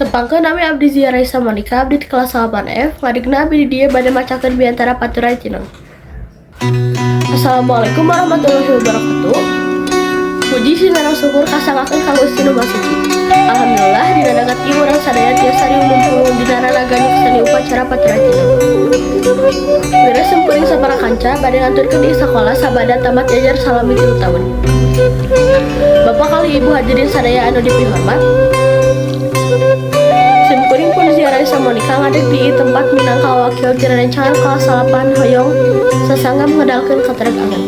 Tepangkeun nami abdi Zia Raisa Monika abdi di kelas 8F ngadegna abdi di dieu bade macakeun biantara paturai Cineng. Assalamualaikum warahmatullahi wabarakatuh. Puji sinarang syukur kasangakeun ka Gusti Nu Maha Suci. Alhamdulillah dina dagat ieu urang sadaya tiasa sari mumpung dina raragana seni upacara paturai Cineng. Beres sempeuring sabaraha kanca bade ngaturkeun di sakola sabada tamat ajar salami 3 tahun. Bapak kali Ibu hadirin sadaya anu dipihormat. Simkuring pun Zia Raisa Monika ngadeg di tempat minangka wakil ti rerencangan kelas 8 hoyong sasanggam ngedalkeun katerek angan.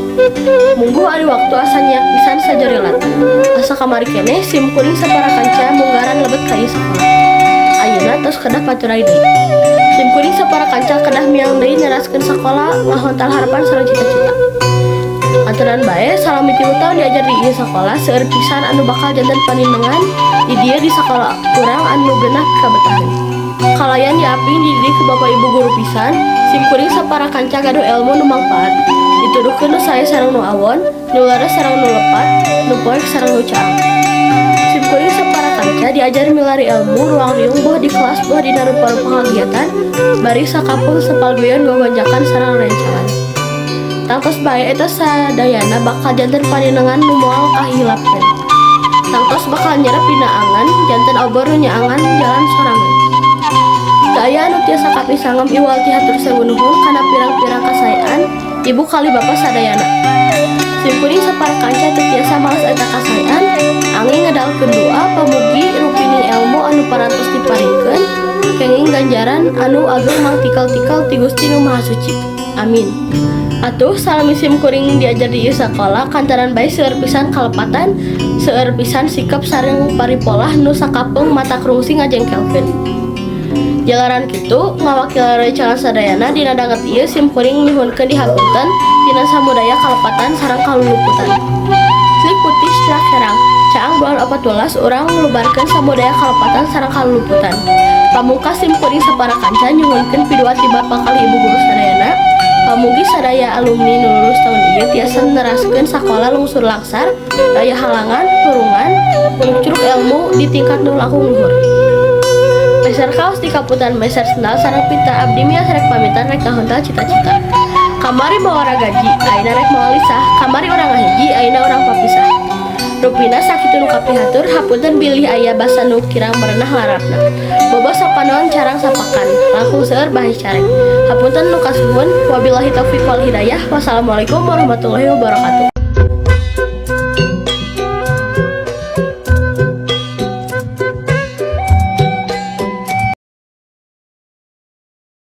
Munggu ari waktu asa nyiak pisan sajorelat. Asa kamari keneh simkuring sapara kanca munggaran lebet ka ieu sakola. Ayeuna tos kedah paturai deui. Simkuring sapara kanca kedah miang deui neraskeun sakola ngahontal harapan sareng cita-cita. Aturan bae salami 3 tahun diajar di ieu sakola seueur pisan anu bakal janten paninengan di dieu di sakola urang anu geunah kabetahan. Kalayan diaping dididik ku bapak ibu guru pisan, simkuring sapara kanca gaduh ilmu nu mangpaat. Dituduhkeun nu sae sareng nu awon, nu laras sareng nu lepat, nu poek sareng nu caang. Simkuring sapara kanca diajar milari ilmu ruang riung boh di kelas boh dina rupa-rupa kagiatan, bari sakapeung sapalgueun gogonjakan sareng rencangan. Tangtos bae eta sadayana bakal janten paninengan nu moal kahilapkeun. Tangtos bakal nyerep dina angan janten obor nu nyaangan jalan sorangan. Gaya anu tiasa kapisangem iwal ti hatur sewu nuhun kana pirang-pirang kasaean ibu kali bapak sadayana. Simkuring sapara kanca teu tiasa males eta kasaean angin ngedalkeun doa pamugi rupining ilmu anu parantos diparingkeun kenging ganjaran anu ageng mangtikal-tikal ti Gusti Nu Maha Suci. Amin. Atuh salami simkuring diajar di ieu sakola kantaran bae seueur pisan kalepatan, seueur pisan sikap sareng paripolah nu sakapeung mata krungsi ngajengkelkeun. Jalaran kitu ngawakil rerencangan sadayana dina danget ieu simkuring nyuhunkeun dihapunten dina samudaya kalepatan sareng kaluluputan. Slik putih cerak herang, caang bulan 14 urang nglubarkeun samudaya kalepatan sareng kaluluputan. Pamungkas simkuring sapara kanca nyuhunkeun pidua ti bapak kali ibu guru sadayana. Pamugi sadaya alumni nu lulus tahun ieu tiasa neraskeun sakola lungsur laksar, daya halangan, hurungan, ngucruk ilmu di tingkat nu langkung luhur. Meser kaos di kaputan meser sendal sareng pita abdi mias rek pamitan rek ngahontal cita-cita. Kamari bawara gaji, ayeuna rek moal lisah, kamari urang ngahiji, ayeuna urang papisah. Rupina sakitu nu kapihatur, hapunten bilih aya basa nu kirang merenah larapna. Bobo sapanaon carang sapakan, langkung seueur bahe carek. Hapunten nu kasuhun, wabillahi taufiq wal hidayah. Wassalamualaikum warahmatullahi wabarakatuh.